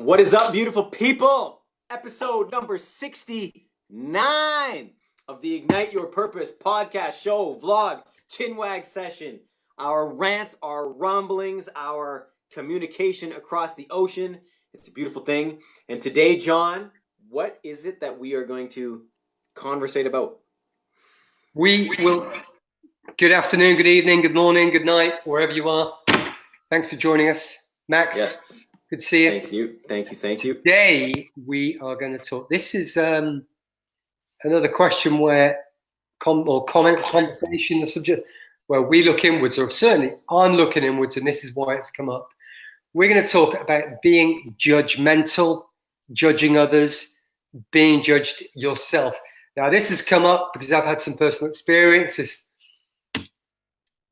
What is up, beautiful people? Episode number 69 of the Ignite Your Purpose podcast show, vlog, chinwag session. Our rants, our rumblings, our communication across the ocean. It's a beautiful thing. And today, John, what is it that we are going to conversate about? We will. Good afternoon, good evening, good morning, good night, wherever you are. Thanks for joining us, Max. Yes. Good to see you. Thank you. Today we are going to talk. This is another question where conversation, the subject where we look inwards, or certainly I'm looking inwards, and this is why it's come up. We're going to talk about being judgmental, judging others, being judged yourself. Now, this has come up because I've had some personal experiences.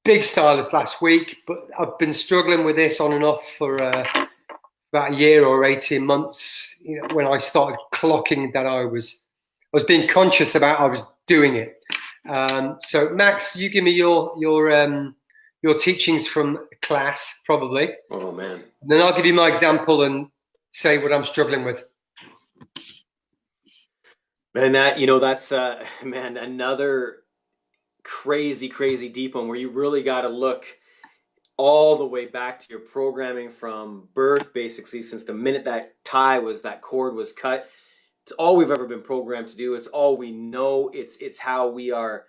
Big stylist last week, but I've been struggling with this on and off for about a year or 18 months. You know, when I started clocking that I was being conscious about I was doing it. So, Max, you give me your teachings from class, probably. Oh man! And then I'll give you my example and say what I'm struggling with. And that's another crazy deep one where you really got to look all the way back to your programming from birth, basically, since the minute that cord was cut. It's all we've ever been programmed to do. It's all we know. It's how we are.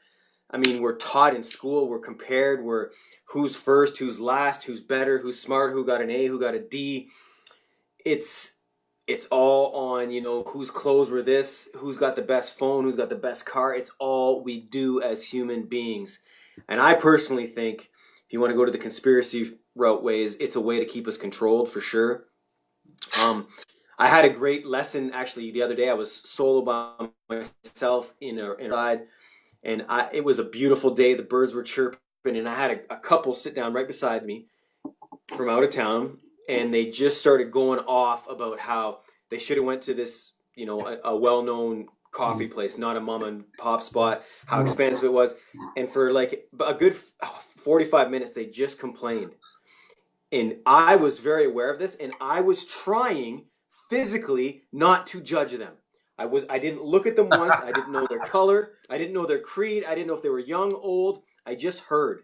I mean, we're taught in school. We're compared. We're who's first, who's last, who's better, who's smart, who got an A, who got a D. It's all on, whose clothes were this, who's got the best phone, who's got the best car. It's all we do as human beings. And I personally think, if you want to go to the conspiracy route ways, it's a way to keep us controlled for sure. I had a great lesson actually the other day. I was solo by myself in a ride, and it was a beautiful day. The birds were chirping, and I had a couple sit down right beside me from out of town. And they just started going off about how they should have went to this, a well-known coffee place, not a mom and pop spot, how expensive it was. And for like a good 45 minutes, they just complained. And I was very aware of this, and I was trying physically not to judge them. I didn't look at them once. I didn't know their color. I didn't know their creed. I didn't know if they were young, old. I just heard.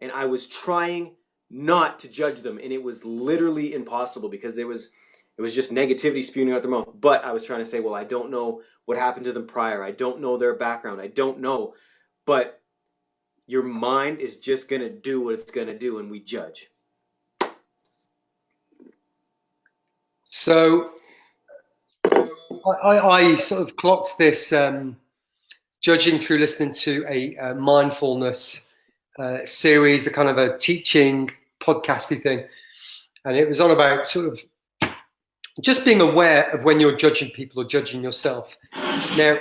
And I was trying not to judge them, and it was literally impossible because it was just negativity spewing out their mouth. But I was trying to say, well, I don't know what happened to them prior. I don't know their background. I don't know. But your mind is just going to do what it's going to do, and we judge. So I sort of clocked this judging through listening to a mindfulness series, a kind of a teaching podcasty thing, and it was on about sort of just being aware of when you're judging people or judging yourself. Now,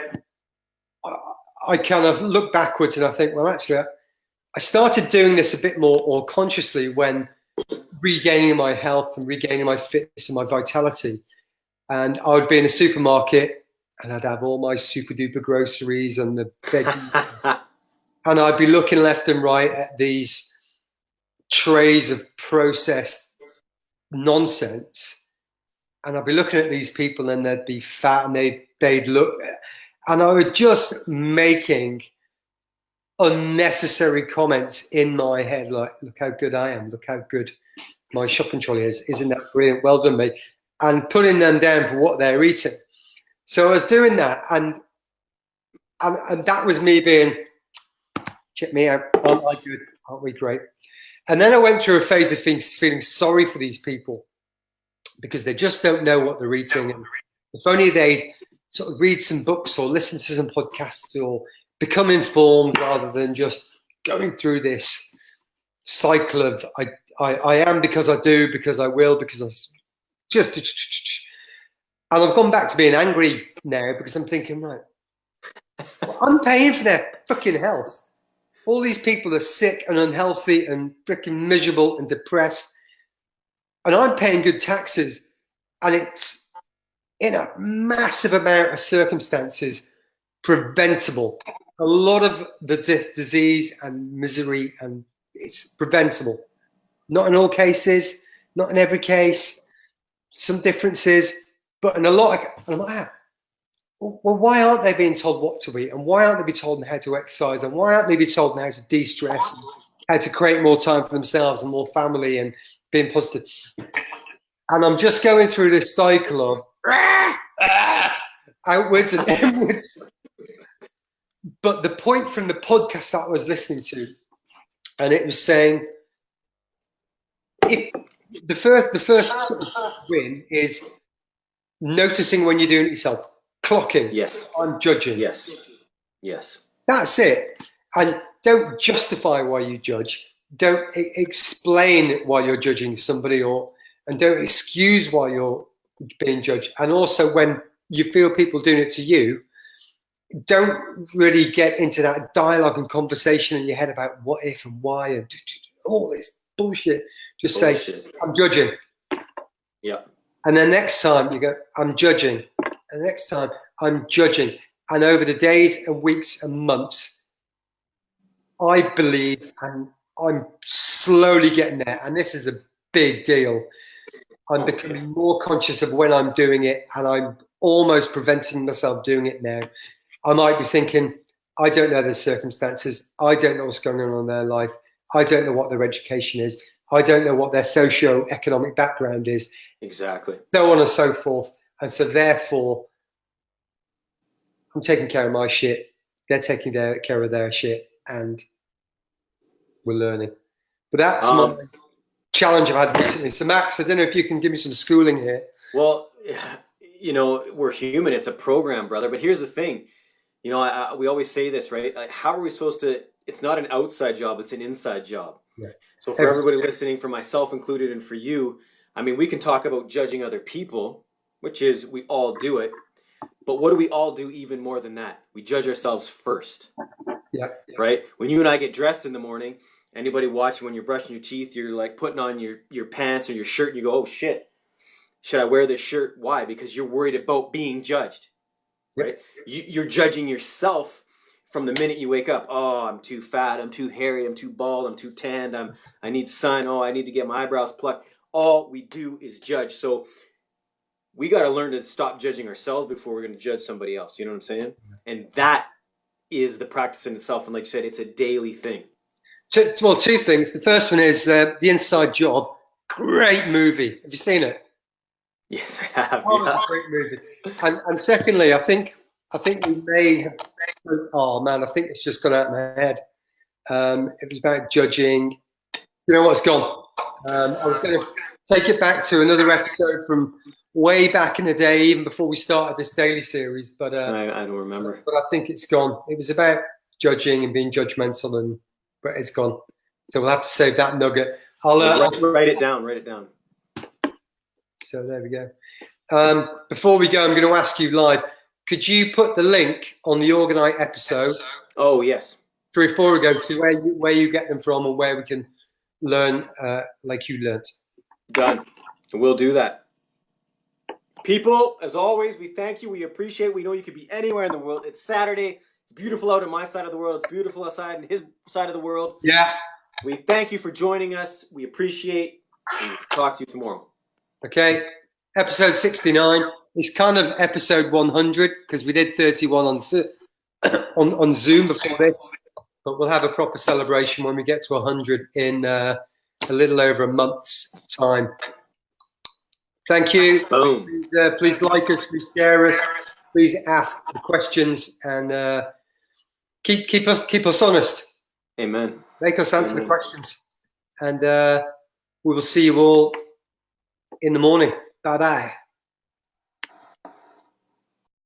I kind of look backwards and I think, well, actually, I started doing this a bit more consciously when regaining my health and regaining my fitness and my vitality. And I would be in a supermarket and I'd have all my super duper groceries and the veggies. And I'd be looking left and right at these trays of processed nonsense. And I'd be looking at these people and they'd be fat and they'd look. And I was just making unnecessary comments in my head, like, look how good I am. Look how good my shopping trolley is. Isn't that brilliant? Well done, mate. And putting them down for what they're eating. So I was doing that. And that was me being, check me out. Aren't I good? Aren't we great? And then I went through a phase of feeling sorry for these people because they just don't know what they're eating. And if only they'd sort of read some books or listen to some podcasts or become informed rather than just going through this cycle of I am because I do, because I will, because I just. And I've gone back to being angry now because I'm thinking, right, I'm paying for their fucking health. All these people are sick and unhealthy and freaking miserable and depressed. And I'm paying good taxes. And it's in a massive amount of circumstances preventable. A lot of the disease and misery, and it's preventable. Not in all cases, not in every case. some differences, but in a lot of, and I'm like, well, why aren't they being told what to eat, and why aren't they being told how to exercise, and why aren't they being told how to de-stress, and how to create more time for themselves and more family and being positive? And I'm just going through this cycle of outwards and inwards. But the point from the podcast that I was listening to, and it was saying, if the first win is noticing when you're doing it yourself, clocking. Yes. I'm judging. Yes. Yes. That's it. And don't justify why you judge. Don't explain why you're judging somebody, and don't excuse why you're being judged. And also, when you feel people doing it to you, don't really get into that dialogue and conversation in your head about what if and why and all this bullshit. Just say, I'm judging. Yeah. And then next time you go, I'm judging. And next time, I'm judging. And over the days and weeks and months, I believe, and I'm slowly getting there, and this is a big deal, I'm becoming more conscious of when I'm doing it, and I'm almost preventing myself doing it now. I might be thinking, I don't know their circumstances. I don't know what's going on in their life. I don't know what their education is. I don't know what their socio-economic background is. Exactly. So on and so forth. And so therefore, I'm taking care of my shit. They're taking care of their shit. And we're learning. But that's my challenge I've had recently. So Max, I don't know if you can give me some schooling here. Well, you know, we're human. It's a program, brother. But here's the thing. You know, we always say this, right? Like, how are we supposed to? It's not an outside job; it's an inside job. Yeah. So for everybody listening, for myself included, and for you, I mean, we can talk about judging other people, which is we all do it. But what do we all do even more than that? We judge ourselves first. Yeah. Right. When you and I get dressed in the morning, anybody watching when you're brushing your teeth, you're like putting on your pants or your shirt, and you go, "Oh shit, should I wear this shirt?" Why? Because you're worried about being judged. Right? You're judging yourself from the minute you wake up. Oh, I'm too fat. I'm too hairy. I'm too bald. I'm too tanned. I need sun. Oh, I need to get my eyebrows plucked. All we do is judge. So we got to learn to stop judging ourselves before we're going to judge somebody else. You know what I'm saying? And that is the practice in itself. And like you said, it's a daily thing. Well, two things. The first one is The Inside Job. Great movie. Have you seen it? Yes, I have. Oh, it's a great movie. And secondly, I think we may have. Oh man, I think it's just gone out of my head. It was about judging. You know what's gone? I was going to take it back to another episode from way back in the day, even before we started this daily series. But I don't remember. But I think it's gone. It was about judging and being judgmental, but it's gone. So we'll have to save that nugget. I'll write it down. Write it down. So there we go. Before we go, I'm going to ask you live. Could you put the link on the Organite episode? Oh yes. 3 or 4 ago to where you get them from and where we can learn like you learnt. Done. We'll do that. People, as always, we thank you. We appreciate. We know you could be anywhere in the world. It's Saturday. It's beautiful out on my side of the world. It's beautiful outside in his side of the world. Yeah. We thank you for joining us. We appreciate. We'll talk to you tomorrow. Okay, episode 69. It's kind of episode 100 because we did 31 on Zoom before this, but we'll have a proper celebration when we get to 100 in a little over a month's time. Thank you. Boom. Please like us, please share us, please ask the questions, and keep us honest. Amen. Make us answer the questions, and we will see you all in the morning. Bye-bye.